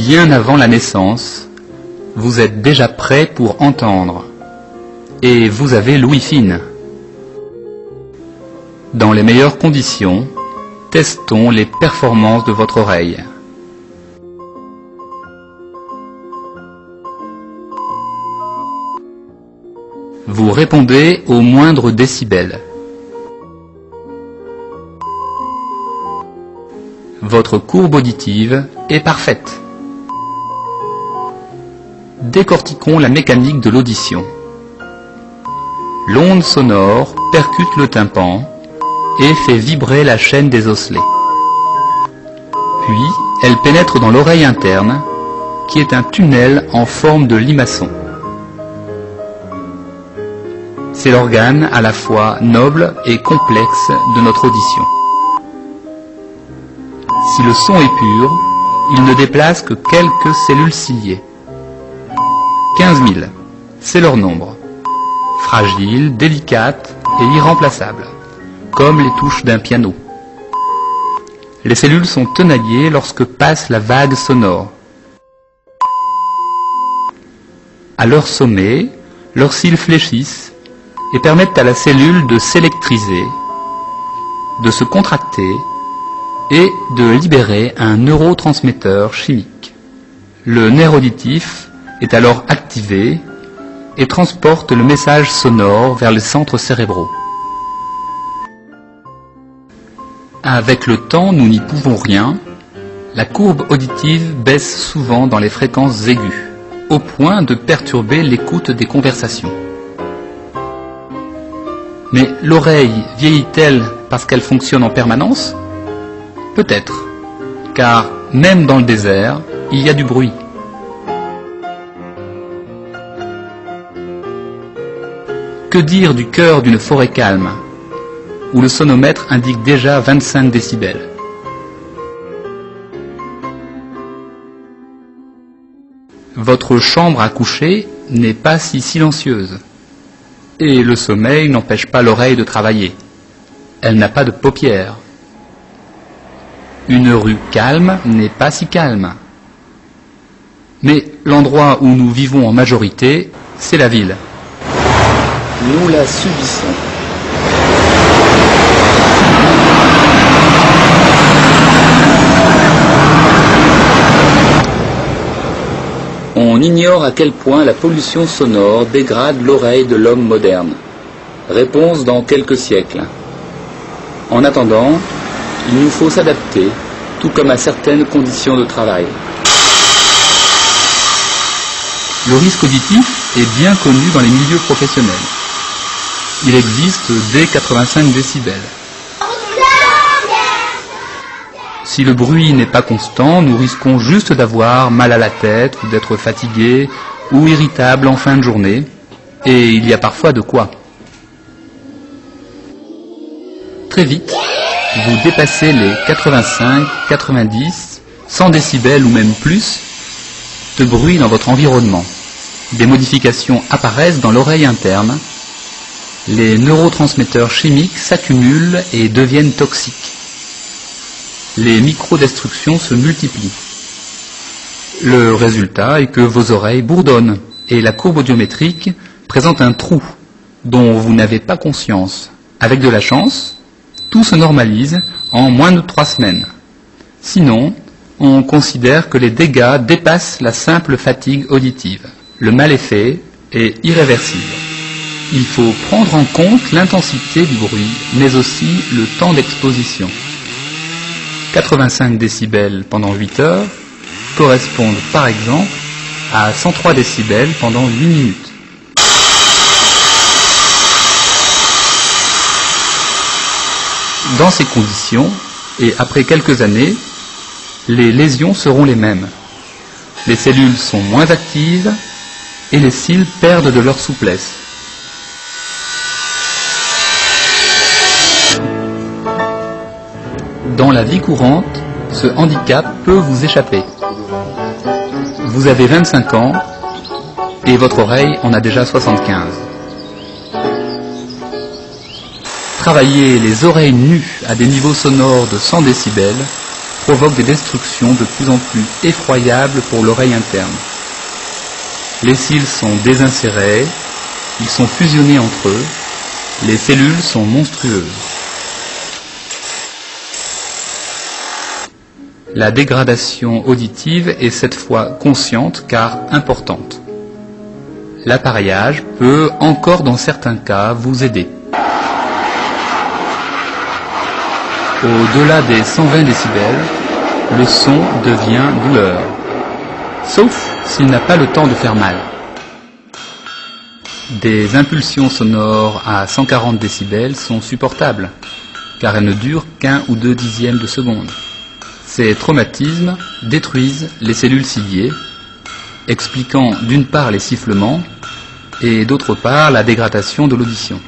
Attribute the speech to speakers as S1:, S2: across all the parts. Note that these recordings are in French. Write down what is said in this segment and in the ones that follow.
S1: bien avant la naissance, vous êtes déjà prêt pour entendre. Et vous avez l'ouïe fine. Dans les meilleures conditions, testons les performances de votre oreille. Vous répondez au moindre décibel. Votre courbe auditive est parfaite. Décortiquons la mécanique de l'audition. L'onde sonore percute le tympan et fait vibrer la chaîne des osselets. Puis, elle pénètre dans l'oreille interne, qui est un tunnel en forme de limaçon. C'est l'organe à la fois noble et complexe de notre audition. Si le son est pur, il ne déplace que quelques cellules ciliées. 15 000, c'est leur nombre. Fragiles, délicates et irremplaçables, comme les touches d'un piano. Les cellules sont tenaillées lorsque passe la vague sonore. À leur sommet, leurs cils fléchissent et permettent à la cellule de s'électriser, de se contracter et de libérer un neurotransmetteur chimique. Le nerf auditif est alors activé et transporte le message sonore vers les centres cérébraux. Avec le temps, nous n'y pouvons rien, la courbe auditive baisse souvent dans les fréquences aiguës, au point de perturber l'écoute des conversations. Mais l'oreille vieillit-elle parce qu'elle fonctionne en permanence ? Peut-être, car même dans le désert, il y a du bruit. Que dire du cœur d'une forêt calme, où le sonomètre indique déjà 25 décibels. Votre chambre à coucher n'est pas si silencieuse. Et le sommeil n'empêche pas l'oreille de travailler. Elle n'a pas de paupières. Une rue calme n'est pas si calme. Mais l'endroit où nous vivons en majorité, c'est la ville. Nous la subissons. On ignore à quel point la pollution sonore dégrade l'oreille de l'homme moderne. Réponse dans quelques siècles. En attendant, il nous faut s'adapter, tout comme à certaines conditions de travail. Le risque auditif est bien connu dans les milieux professionnels. Il existe dès 85 décibels. Si le bruit n'est pas constant, nous risquons juste d'avoir mal à la tête, ou d'être fatigué, ou irritable en fin de journée, et il y a parfois de quoi. Très vite, vous dépassez les 85, 90, 100 décibels ou même plus de bruit dans votre environnement. Des modifications apparaissent dans l'oreille interne. Les neurotransmetteurs chimiques s'accumulent et deviennent toxiques. Les microdestructions se multiplient. Le résultat est que vos oreilles bourdonnent et la courbe audiométrique présente un trou dont vous n'avez pas conscience. Avec de la chance, tout se normalise en moins de 3 semaines. Sinon, on considère que les dégâts dépassent la simple fatigue auditive. Le mal est fait et irréversible. Il faut prendre en compte l'intensité du bruit, mais aussi le temps d'exposition. 85 décibels pendant 8 heures correspondent par exemple à 103 décibels pendant 8 minutes. Dans ces conditions, et après quelques années, les lésions seront les mêmes. Les cellules sont moins actives et les cils perdent de leur souplesse. Dans la vie courante, ce handicap peut vous échapper. Vous avez 25 ans et votre oreille en a déjà 75. Travailler les oreilles nues à des niveaux sonores de 100 décibels provoquent des destructions de plus en plus effroyables pour l'oreille interne. Les cils sont désinsérés, ils sont fusionnés entre eux, les cellules sont monstrueuses. La dégradation auditive est cette fois consciente car importante. L'appareillage peut encore dans certains cas vous aider. Au-delà des 120 décibels, le son devient douleur, sauf s'il n'a pas le temps de faire mal. Des impulsions sonores à 140 décibels sont supportables, car elles ne durent qu'1 ou 2 dixièmes de seconde. Ces traumatismes détruisent les cellules ciliées, expliquant d'une part les sifflements et d'autre part la dégradation de l'audition.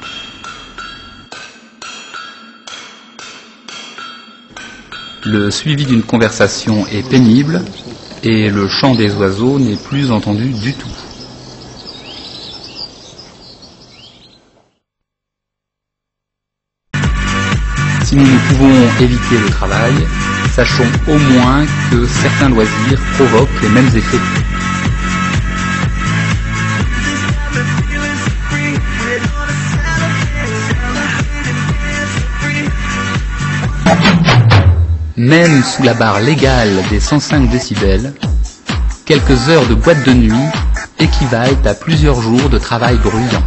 S1: Le suivi d'une conversation est pénible et le chant des oiseaux n'est plus entendu du tout. Si nous ne pouvons éviter le travail, sachons au moins que certains loisirs provoquent les mêmes effets. Même sous la barre légale des 105 décibels, quelques heures de boîte de nuit équivalent à plusieurs jours de travail bruyant.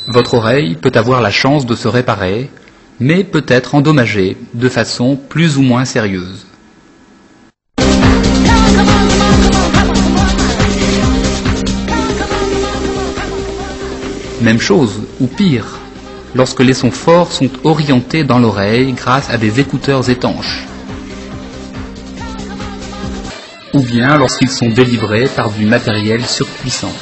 S1: Votre oreille peut avoir la chance de se réparer, mais peut être endommagée de façon plus ou moins sérieuse. Même chose, ou pire, lorsque les sons forts sont orientés dans l'oreille grâce à des écouteurs étanches. Ou bien lorsqu'ils sont délivrés par du matériel surpuissant.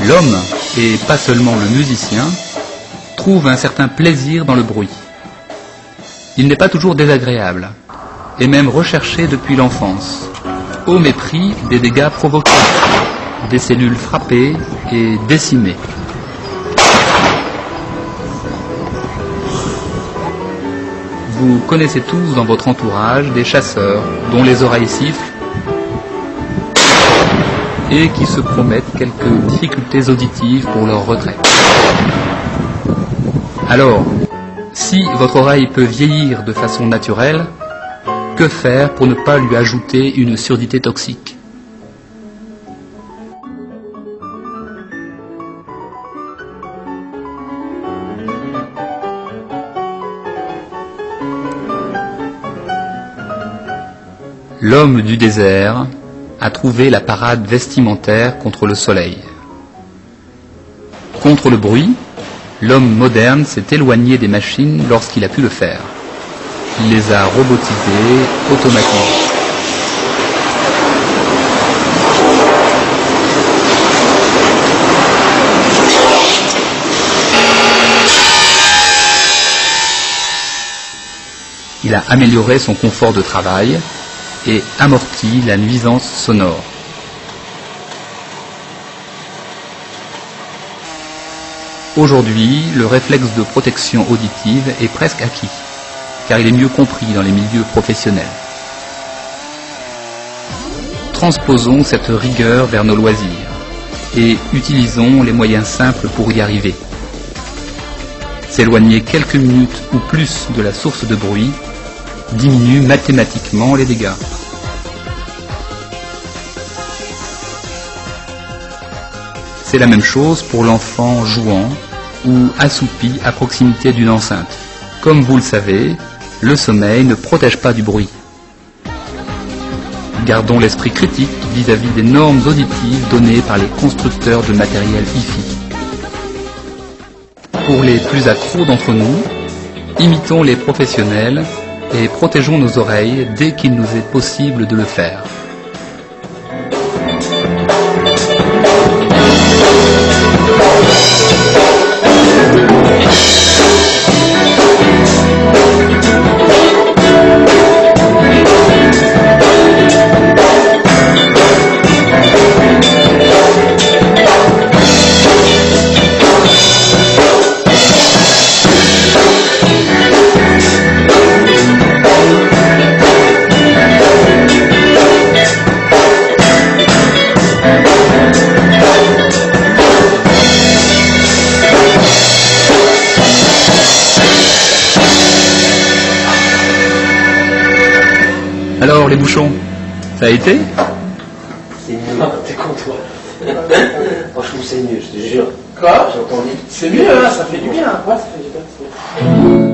S1: L'homme, et pas seulement le musicien, trouve un certain plaisir dans le bruit. Il n'est pas toujours désagréable, et même recherché depuis l'enfance, au mépris des dégâts provoqués, des cellules frappées et décimées. Vous connaissez tous dans votre entourage des chasseurs dont les oreilles sifflent et qui se promettent quelques difficultés auditives pour leur retraite. Alors, si votre oreille peut vieillir de façon naturelle, que faire pour ne pas lui ajouter une surdité toxique ? L'homme du désert a trouvé la parade vestimentaire contre le soleil. Contre le bruit, l'homme moderne s'est éloigné des machines lorsqu'il a pu le faire. Il les a robotisées, automatisées. Il a amélioré son confort de travail et amorti la nuisance sonore. Aujourd'hui, le réflexe de protection auditive est presque acquis, car il est mieux compris dans les milieux professionnels. Transposons cette rigueur vers nos loisirs et utilisons les moyens simples pour y arriver. S'éloigner quelques minutes ou plus de la source de bruit diminue mathématiquement les dégâts. C'est la même chose pour l'enfant jouant ou assoupi à proximité d'une enceinte. Comme vous le savez, le sommeil ne protège pas du bruit. Gardons l'esprit critique vis-à-vis des normes auditives données par les constructeurs de matériel hi-fi. Pour les plus accros d'entre nous, imitons les professionnels et protégeons nos oreilles dès qu'il nous est possible de le faire. Alors, les bouchons, ça a été?
S2: C'est mieux, t'es con toi. Franchement, c'est mieux, je te jure.
S3: Quoi?
S2: J'ai entendu.
S3: C'est mieux, hein, ça fait du bien. Ouais, ça fait du bien.